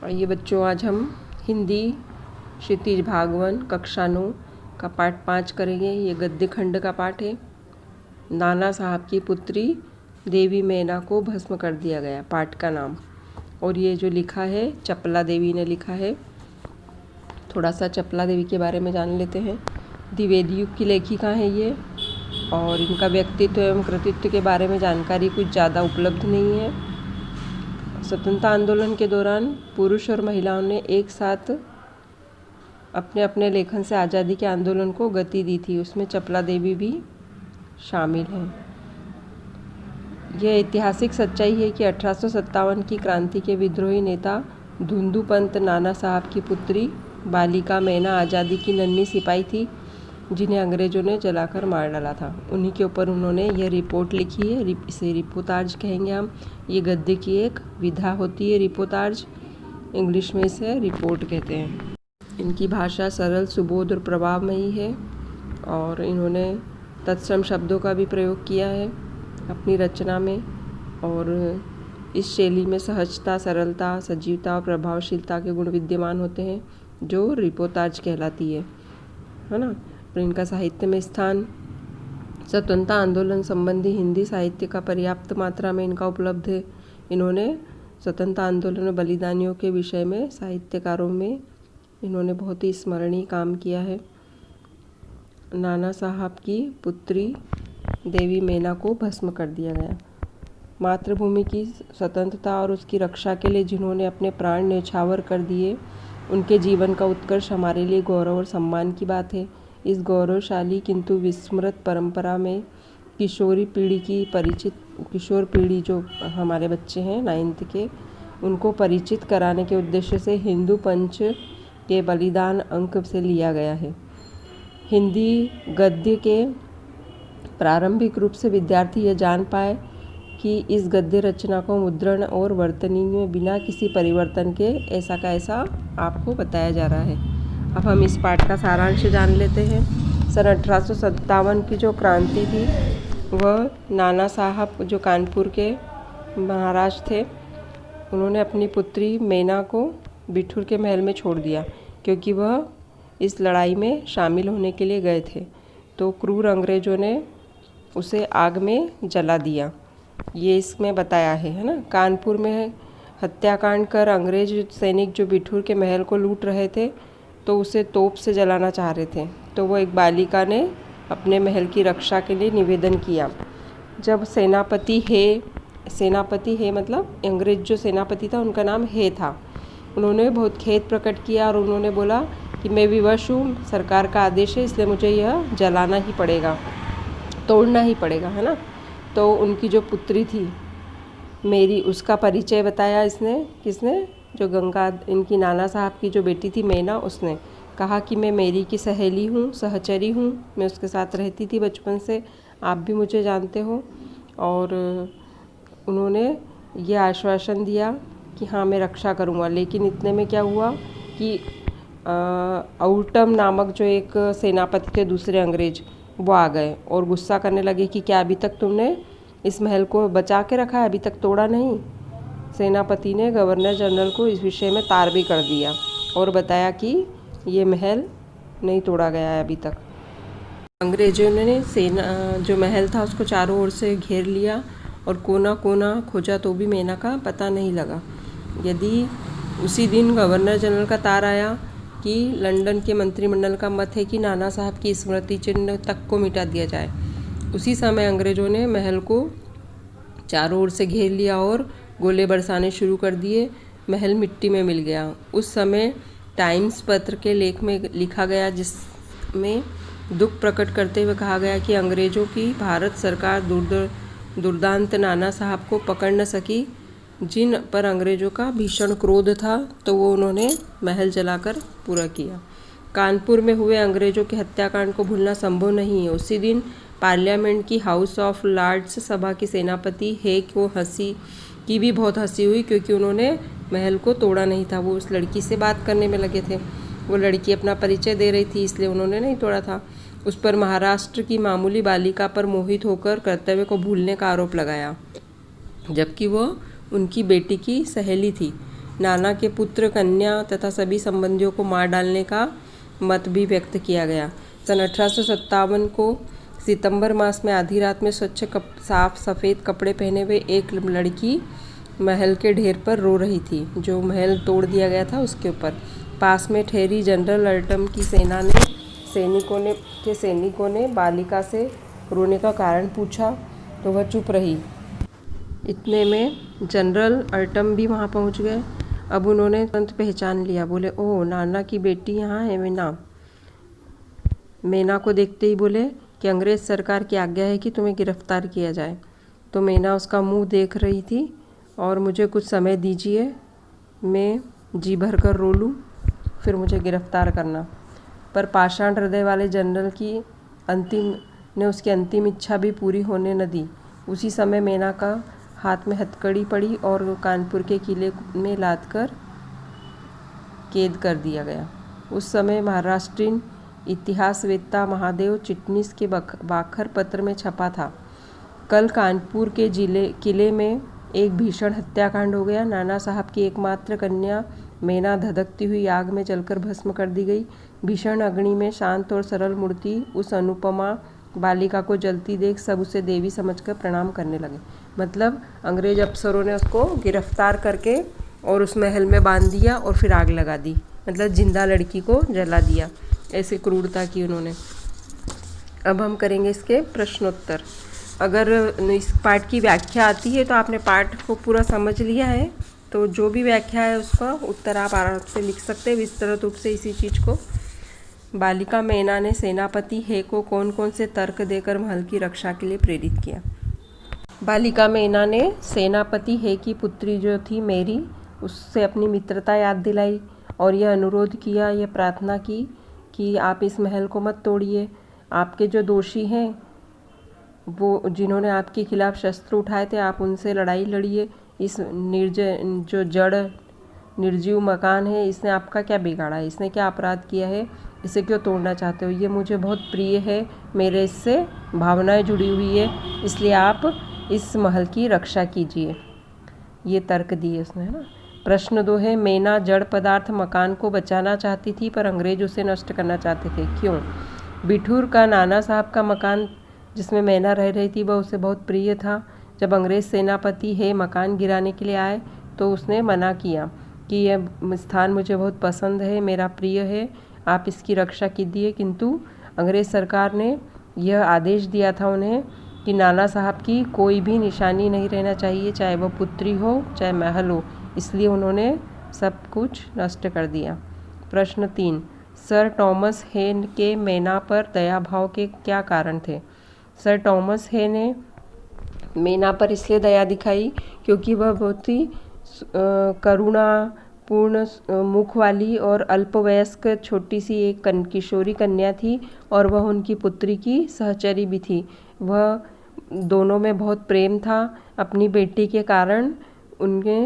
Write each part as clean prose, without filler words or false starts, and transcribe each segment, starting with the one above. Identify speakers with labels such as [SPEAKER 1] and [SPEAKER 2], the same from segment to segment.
[SPEAKER 1] ये बच्चों, आज हम हिंदी क्षितिज भागवन कक्षा 9 का पाठ 5 करेंगे। ये गद्य खंड का पाठ है। नाना साहब की पुत्री देवी मैना को भस्म कर दिया गया, पाठ का नाम। और ये जो लिखा है चपला देवी ने लिखा है। थोड़ा सा चपला देवी के बारे में जान लेते हैं। द्विवेदी युग की लेखिका हैं ये, और इनका व्यक्तित्व एवं कृतित्व के बारे में जानकारी कुछ ज़्यादा उपलब्ध नहीं है। स्वतंत्रता आंदोलन के दौरान पुरुष और महिलाओं ने एक साथ अपने अपने लेखन से आज़ादी के आंदोलन को गति दी थी, उसमें चपला देवी भी शामिल हैं। यह ऐतिहासिक सच्चाई है कि 1857 की क्रांति के विद्रोही नेता धुंधु पंत नाना साहब की पुत्री बालिका मैना आज़ादी की नन्ही सिपाही थी, जिन्हें अंग्रेज़ों ने जलाकर मार डाला था। उन्हीं के ऊपर उन्होंने यह रिपोर्ट लिखी है। इसे रिपोर्टाज कहेंगे हम। ये गद्य की एक विधा होती है रिपोर्टाज, इंग्लिश में इसे रिपोर्ट कहते हैं। इनकी भाषा सरल, सुबोध और प्रभावमयी है, और इन्होंने तत्सम शब्दों का भी प्रयोग किया है अपनी रचना में। और इस शैली में सहजता, सरलता, सजीवता और प्रभावशीलता के गुण विद्यमान होते हैं, जो रिपोर्टाज कहलाती है ना। और इनका साहित्य में स्थान स्वतंत्रता आंदोलन संबंधी हिंदी साहित्य का पर्याप्त मात्रा में इनका उपलब्ध है। इन्होंने स्वतंत्रता आंदोलन में बलिदानियों के विषय में साहित्यकारों में इन्होंने बहुत ही स्मरणीय काम किया है। नाना साहब की पुत्री देवी मैना को भस्म कर दिया गया। मातृभूमि की स्वतंत्रता और उसकी रक्षा के लिए जिन्होंने अपने प्राण न्यौछावर कर दिए, उनके जीवन का उत्कर्ष हमारे लिए गौरव और सम्मान की बात है। इस गौरवशाली किंतु विस्मृत परंपरा में किशोर पीढ़ी जो हमारे बच्चे हैं 9th के, उनको परिचित कराने के उद्देश्य से हिंदू पंच के बलिदान अंक से लिया गया है। हिंदी गद्य के प्रारंभिक रूप से विद्यार्थी यह जान पाए कि इस गद्य रचना को मुद्रण और वर्तनी में बिना किसी परिवर्तन के ऐसा का ऐसा आपको बताया जा रहा है। अब हम इस पाठ का सारांश जान लेते हैं। सन 1857 की जो क्रांति थी, वह नाना साहब जो कानपुर के महाराज थे, उन्होंने अपनी पुत्री मैना को बिठूर के महल में छोड़ दिया, क्योंकि वह इस लड़ाई में शामिल होने के लिए गए थे। तो क्रूर अंग्रेज़ों ने उसे आग में जला दिया, ये इसमें बताया है ना। कानपुर में हत्याकांड कर अंग्रेज सैनिक जो बिठूर के महल को लूट रहे थे, तो उसे तोप से जलाना चाह रहे थे। तो वो एक बालिका ने अपने महल की रक्षा के लिए निवेदन किया। जब सेनापति है मतलब अंग्रेज जो सेनापति था, उनका नाम है था, उन्होंने बहुत खेद प्रकट किया और उन्होंने बोला कि मैं विवश हूँ, सरकार का आदेश है, इसलिए मुझे यह जलाना ही पड़ेगा, तोड़ना ही पड़ेगा, है ना। तो उनकी जो पुत्री थी मेरी, उसका परिचय बताया इसने, किसने, जो गंगा, इनकी नाना साहब की जो बेटी थी मैना, उसने कहा कि मैं मेरी की सहेली हूँ, सहचरी हूँ, मैं उसके साथ रहती थी बचपन से, आप भी मुझे जानते हो। और उन्होंने ये आश्वासन दिया कि हाँ मैं रक्षा करूँगा। लेकिन इतने में क्या हुआ कि औटम नामक जो एक सेनापति थे दूसरे अंग्रेज, वो आ गए और गुस्सा करने लगे कि क्या अभी तक तुमने इस महल को बचा के रखा है, अभी तक तोड़ा नहीं। सेनापति ने गवर्नर जनरल को इस विषय में तार भी कर दिया और बताया कि ये महल नहीं तोड़ा गया है अभी तक। अंग्रेजों ने जो महल था उसको चारों ओर से घेर लिया और कोना कोना खोजा, तो भी मैना का पता नहीं लगा। यदि उसी दिन गवर्नर जनरल का तार आया कि लंदन के मंत्रिमंडल का मत है कि नाना साहब की स्मृति चिन्ह तक को मिटा दिया जाए, उसी समय अंग्रेजों ने महल को चारों ओर से घेर लिया और गोले बरसाने शुरू कर दिए। महल मिट्टी में मिल गया। उस समय टाइम्स पत्र के लेख में लिखा गया, जिसमें दुख प्रकट करते हुए कहा गया कि अंग्रेज़ों की भारत सरकार दुर्दांत नाना साहब को पकड़ न सकी, जिन पर अंग्रेज़ों का भीषण क्रोध था, तो वो उन्होंने महल जलाकर पूरा किया। कानपुर में हुए अंग्रेज़ों के हत्याकांड को भूलना संभव नहीं है। उसी दिन पार्लियामेंट की हाउस ऑफ लॉर्ड्स सभा की सेनापति है कि वो की भी बहुत हंसी हुई, क्योंकि उन्होंने महल को तोड़ा नहीं था, वो उस लड़की से बात करने में लगे थे। वो लड़की अपना परिचय दे रही थी, इसलिए उन्होंने नहीं तोड़ा था। उस पर महाराष्ट्र की मामूली बालिका पर मोहित होकर कर्तव्य को भूलने का आरोप लगाया, जबकि वो उनकी बेटी की सहेली थी। नाना के पुत्र, कन्या तथा सभी संबंधियों को मार डालने का मत भी व्यक्त किया गया। सन 1857 को सितंबर मास में आधी रात में साफ सफ़ेद कपड़े पहने हुए एक लड़की महल के ढेर पर रो रही थी, जो महल तोड़ दिया गया था उसके ऊपर। पास में ठहरी जनरल अर्टम की सैनिकों ने बालिका से रोने का कारण पूछा तो वह चुप रही। इतने में जनरल अर्टम भी वहाँ पहुँच गए। अब उन्होंने तुरंत पहचान लिया। बोले, ओह, नाना की बेटी यहाँ है मेना। मेना को देखते ही बोले कि अंग्रेज़ सरकार की आज्ञा है कि तुम्हें गिरफ्तार किया जाए। तो मेना उसका मुंह देख रही थी और मुझे कुछ समय दीजिए, मैं जी भर कर रो लूँ, फिर मुझे गिरफ्तार करना। पर पाषाण हृदय वाले जनरल ने उसकी अंतिम इच्छा भी पूरी होने न दी। उसी समय मेना का हाथ में हथकड़ी पड़ी और कानपुर के किले में लाद कर कैद कर दिया गया। उस समय महाराष्ट्रीयन इतिहासवेत्ता महादेव चिटनिस के बाखर पत्र में छपा था, कल कानपुर के किले में एक भीषण हत्याकांड हो गया। नाना साहब की एकमात्र कन्या मेना धधकती हुई आग में जलकर भस्म कर दी गई। भीषण अग्नि में शांत और सरल मूर्ति उस अनुपमा बालिका को जलती देख सब उसे देवी समझकर प्रणाम करने लगे। मतलब अंग्रेज अफसरों ने उसको गिरफ्तार करके और उस महल में बांध दिया और फिर आग लगा दी, मतलब जिंदा लड़की को जला दिया। ऐसे क्रूरता की उन्होंने। अब हम करेंगे इसके प्रश्नोत्तर। अगर इस पाठ की व्याख्या आती है तो आपने पाठ को पूरा समझ लिया है, तो जो भी व्याख्या है उसका उत्तर आप आराम से लिख सकते हैं विस्तृत रूप से इसी चीज़ को। बालिका मेना ने सेनापति हे को कौन कौन से तर्क देकर महल की रक्षा के लिए प्रेरित किया। बालिका मेना ने सेनापति हे की पुत्री जो थी मेरी, उससे अपनी मित्रता याद दिलाई और यह अनुरोध किया, यह प्रार्थना की कि आप इस महल को मत तोड़िए। आपके जो दोषी हैं, वो जिन्होंने आपके खिलाफ शस्त्र उठाए थे, आप उनसे लड़ाई लड़िए। इस निर्जीव मकान है, इसने आपका क्या बिगाड़ा है, इसने क्या अपराध किया है, इसे क्यों तोड़ना चाहते हो। ये मुझे बहुत प्रिय है, मेरे इससे भावनाएं जुड़ी हुई है, इसलिए आप इस महल की रक्षा कीजिए। ये तर्क दिए उसने, है ना। प्रश्न 2 है, मेना जड़ पदार्थ मकान को बचाना चाहती थी पर अंग्रेज उसे नष्ट करना चाहते थे, क्यों। बिठूर का नाना साहब का मकान जिसमें मेना रह रही थी वह उसे बहुत प्रिय था। जब अंग्रेज सेनापति है मकान गिराने के लिए आए तो उसने मना किया कि यह स्थान मुझे बहुत पसंद है, मेरा प्रिय है, आप इसकी रक्षा कीजिए। किंतु अंग्रेज सरकार ने यह आदेश दिया था उन्हें कि नाना साहब की कोई भी निशानी नहीं रहना चाहिए, चाहे वह पुत्री हो चाहे महल हो, इसलिए उन्होंने सब कुछ नष्ट कर दिया। प्रश्न 3, सर टॉमस हे के मेना पर दया भाव के क्या कारण थे। सर टॉमस हे ने मेना पर इसलिए दया दिखाई क्योंकि वह बहुत ही करुणापूर्ण मुख वाली और अल्पवयस्क छोटी सी एक किशोरी कन्या थी और वह उनकी पुत्री की सहचरी भी थी। वह दोनों में बहुत प्रेम था। अपनी बेटी के कारण उनके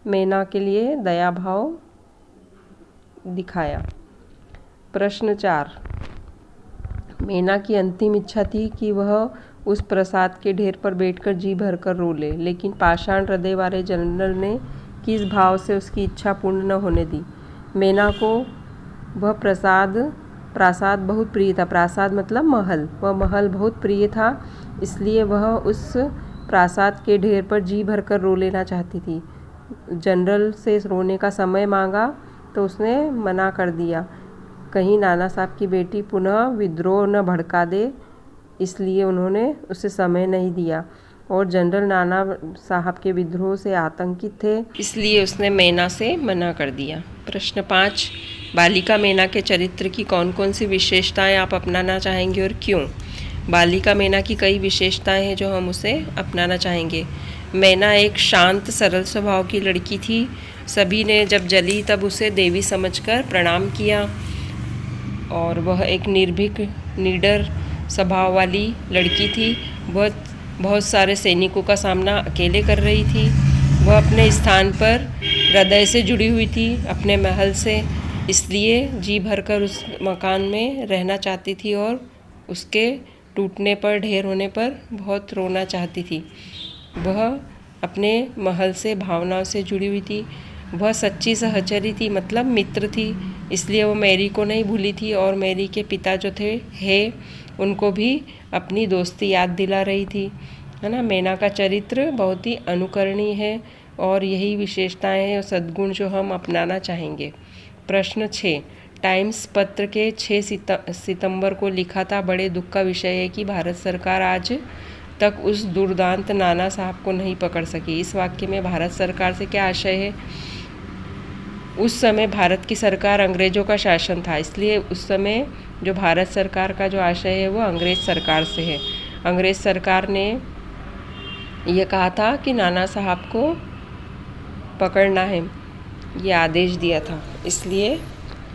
[SPEAKER 1] मेना के लिए दया भाव दिखाया। प्रश्न 4, मेना की अंतिम इच्छा थी कि वह उस प्रसाद के ढेर पर बैठकर जी भरकर रो ले, लेकिन पाषाण हृदय वाले जनरल ने किस भाव से उसकी इच्छा पूर्ण न होने दी। मेना को वह प्रासाद बहुत प्रिय था। प्रासाद मतलब महल, वह महल बहुत प्रिय था, इसलिए वह उस प्रासाद के ढेर पर जी भरकर रो लेना चाहती थी। जनरल से रोने का समय मांगा तो उसने मना कर दिया, कहीं नाना साहब की बेटी पुनः विद्रोह न भड़का दे, इसलिए उन्होंने उसे समय नहीं दिया। और जनरल नाना साहब के विद्रोह से आतंकित थे, इसलिए उसने मेना से मना कर दिया। प्रश्न 5, बालिका मेना के चरित्र की कौन कौन सी विशेषताएं आप अपनाना चाहेंगे और क्यों। बालिका मेना की कई विशेषताएं हैं जो हम उसे अपनाना चाहेंगे। मेना एक शांत सरल स्वभाव की लड़की थी। सभी ने जब जली तब उसे देवी समझकर प्रणाम किया और वह एक निर्भीक निडर स्वभाव वाली लड़की थी। वह बहुत सारे सैनिकों का सामना अकेले कर रही थी। वह अपने स्थान पर हृदय से जुड़ी हुई थी, अपने महल से, इसलिए जी भरकर उस मकान में रहना चाहती थी और उसके टूटने पर, ढेर होने पर बहुत रोना चाहती थी। वह अपने महल से भावनाओं से जुड़ी हुई थी। वह सच्ची सहचरी थी, मतलब मित्र थी, इसलिए वो मैरी को नहीं भूली थी और मैरी के पिता जो थे उनको भी अपनी दोस्ती याद दिला रही थी, है ना। मैना का चरित्र बहुत ही अनुकरणीय है और यही विशेषताएं हैं और सद्गुण जो हम अपनाना चाहेंगे। प्रश्न 6, टाइम्स पत्र के 6 सितंबर को लिखा था, बड़े दुख का विषय है कि भारत सरकार आज तक उस दुर्दांत नाना साहब को नहीं पकड़ सकी। इस वाक्य में भारत सरकार से क्या आशय है? उस समय भारत की सरकार अंग्रेज़ों का शासन था, इसलिए उस समय जो भारत सरकार का जो आशय है वो अंग्रेज़ सरकार से है। अंग्रेज़ सरकार ने यह कहा था कि नाना साहब को पकड़ना है, ये आदेश दिया था, इसलिए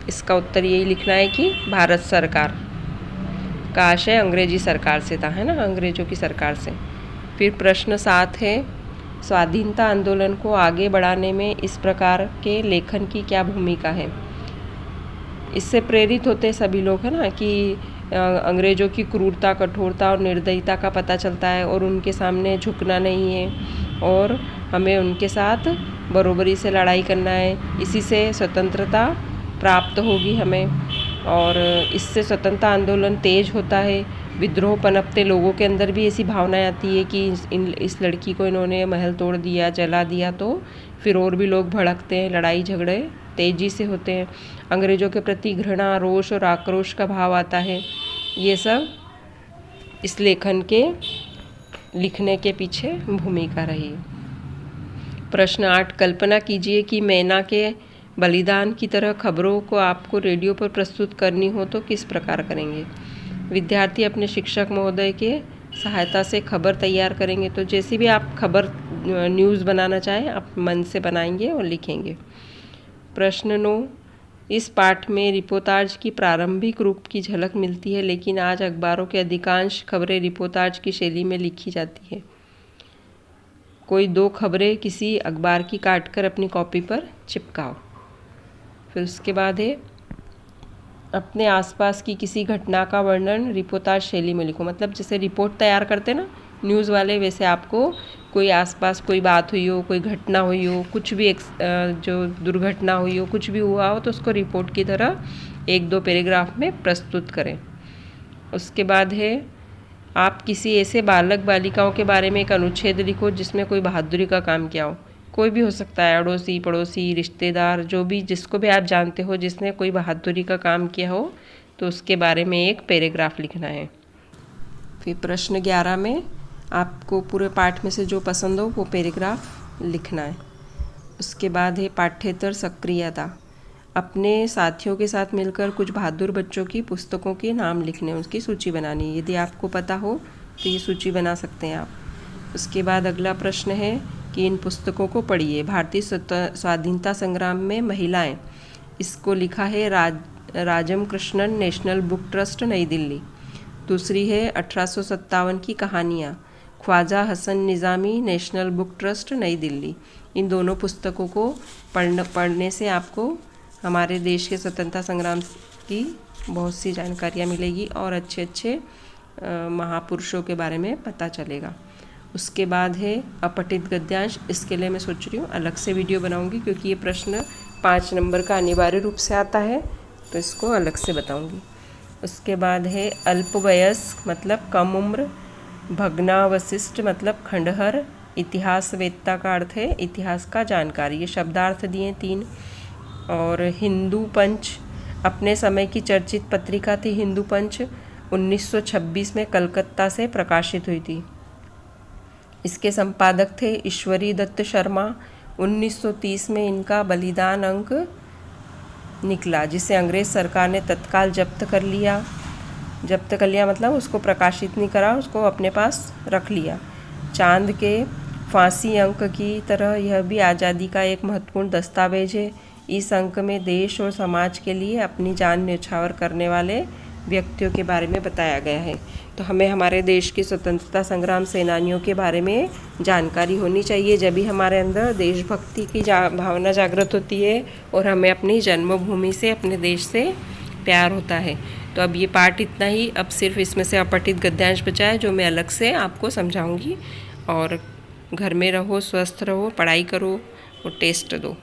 [SPEAKER 1] इसका उत्तर यही लिखना है कि भारत सरकार का आशय अंग्रेजी सरकार से था, है ना, अंग्रेज़ों की सरकार से। फिर प्रश्न 7 है, स्वाधीनता आंदोलन को आगे बढ़ाने में इस प्रकार के लेखन की क्या भूमिका है? इससे प्रेरित होते सभी लोग, है ना, कि अंग्रेज़ों की क्रूरता, कठोरता और निर्दयता का पता चलता है और उनके सामने झुकना नहीं है और हमें उनके साथ बरोबरी से लड़ाई करना है। इसी से स्वतंत्रता प्राप्त होगी हमें और इससे स्वतंत्रता आंदोलन तेज होता है। विद्रोह पनपते लोगों के अंदर भी ऐसी भावनाएं आती है कि इस लड़की को इन्होंने महल तोड़ दिया, जला दिया, तो फिर और भी लोग भड़कते हैं, लड़ाई झगड़े तेजी से होते हैं। अंग्रेज़ों के प्रति घृणा, रोष और आक्रोश का भाव आता है। ये सब इस लेखन के लिखने के पीछे भूमिका रही। प्रश्न 8, कल्पना कीजिए कि मैना के बलिदान की तरह खबरों को आपको रेडियो पर प्रस्तुत करनी हो तो किस प्रकार करेंगे? विद्यार्थी अपने शिक्षक महोदय के सहायता से खबर तैयार करेंगे। तो जैसी भी आप खबर न्यूज़ बनाना चाहें आप मन से बनाएंगे और लिखेंगे। प्रश्न 9, इस पाठ में रिपोर्टाज की प्रारंभिक रूप की झलक मिलती है, लेकिन आज अखबारों के अधिकांश खबरें रिपोर्टाज की शैली में लिखी जाती है। कोई 2 खबरें किसी अखबार की काटकर अपनी कॉपी पर चिपकाओ। फिर उसके बाद है, अपने आसपास की किसी घटना का वर्णन रिपोर्टाज शैली में लिखो। मतलब जैसे रिपोर्ट तैयार करते ना न्यूज़ वाले, वैसे आपको कोई आसपास कोई बात हुई हो, कोई घटना हुई हो, कुछ भी जो दुर्घटना हुई हो, कुछ भी हुआ हो, तो उसको रिपोर्ट की तरह 1-2 पैराग्राफ में प्रस्तुत करें। उसके बाद है, आप किसी ऐसे बालक बालिकाओं के बारे में एक अनुच्छेद लिखो जिसमें कोई बहादुरी का काम किया हो। कोई भी हो सकता है, अड़ोसी, पड़ोसी, रिश्तेदार, जो भी, जिसको भी आप जानते हो जिसने कोई बहादुरी का काम किया हो, तो उसके बारे में एक पैराग्राफ लिखना है। फिर प्रश्न 11 में आपको पूरे पाठ में से जो पसंद हो वो पैराग्राफ लिखना है। उसके बाद है पाठ्येतर सक्रियता। अपने साथियों के साथ मिलकर कुछ बहादुर बच्चों की पुस्तकों के नाम लिखने, उसकी सूची बनानी। यदि आपको पता हो तो ये सूची बना सकते हैं आप। उसके बाद अगला प्रश्न है कि इन पुस्तकों को पढ़िए। भारतीय स्वाधीनता संग्राम में महिलाएं, इसको लिखा है राजम कृष्णन, नेशनल बुक ट्रस्ट, नई दिल्ली। दूसरी है 1857 की कहानियाँ, ख्वाजा हसन निज़ामी, नेशनल बुक ट्रस्ट, नई दिल्ली। इन दोनों पुस्तकों को पढ़ने से आपको हमारे देश के स्वतंत्रता संग्राम की बहुत सी जानकारियाँ मिलेगी और अच्छे अच्छे महापुरुषों के बारे में पता चलेगा। उसके बाद है अपठित गद्यांश। इसके लिए मैं सोच रही हूँ अलग से वीडियो बनाऊँगी, क्योंकि ये प्रश्न 5 नंबर का अनिवार्य रूप से आता है, तो इसको अलग से बताऊँगी। उसके बाद है अल्पवयस्क मतलब कम उम्र, भग्नावशिष्ट मतलब खंडहर, इतिहासवेत्ता का अर्थ है इतिहास का जानकार। ये शब्दार्थ दिए 3। और हिंदू पंच, अपने समय की चर्चित पत्रिका थी हिंदू पंच, 1926 में कलकत्ता से प्रकाशित हुई थी। इसके संपादक थे ईश्वरी दत्त शर्मा। 1930 में इनका बलिदान अंक निकला, जिसे अंग्रेज़ सरकार ने तत्काल जब्त कर लिया मतलब उसको प्रकाशित नहीं करा, उसको अपने पास रख लिया। चांद के फांसी अंक की तरह यह भी आज़ादी का एक महत्वपूर्ण दस्तावेज है। इस अंक में देश और समाज के लिए अपनी जान न्यौछावर करने वाले व्यक्तियों के बारे में बताया गया है। तो हमें हमारे देश की स्वतंत्रता संग्राम सेनानियों के बारे में जानकारी होनी चाहिए, जब भी हमारे अंदर देशभक्ति की भावना जागृत होती है और हमें अपनी जन्मभूमि से, अपने देश से प्यार होता है। तो अब ये पार्ट इतना ही, अब सिर्फ इसमें से अपठित गद्यांश बचा है जो मैं अलग से आपको समझाऊंगी। और घर में रहो, स्वस्थ रहो, पढ़ाई करो और टेस्ट दो।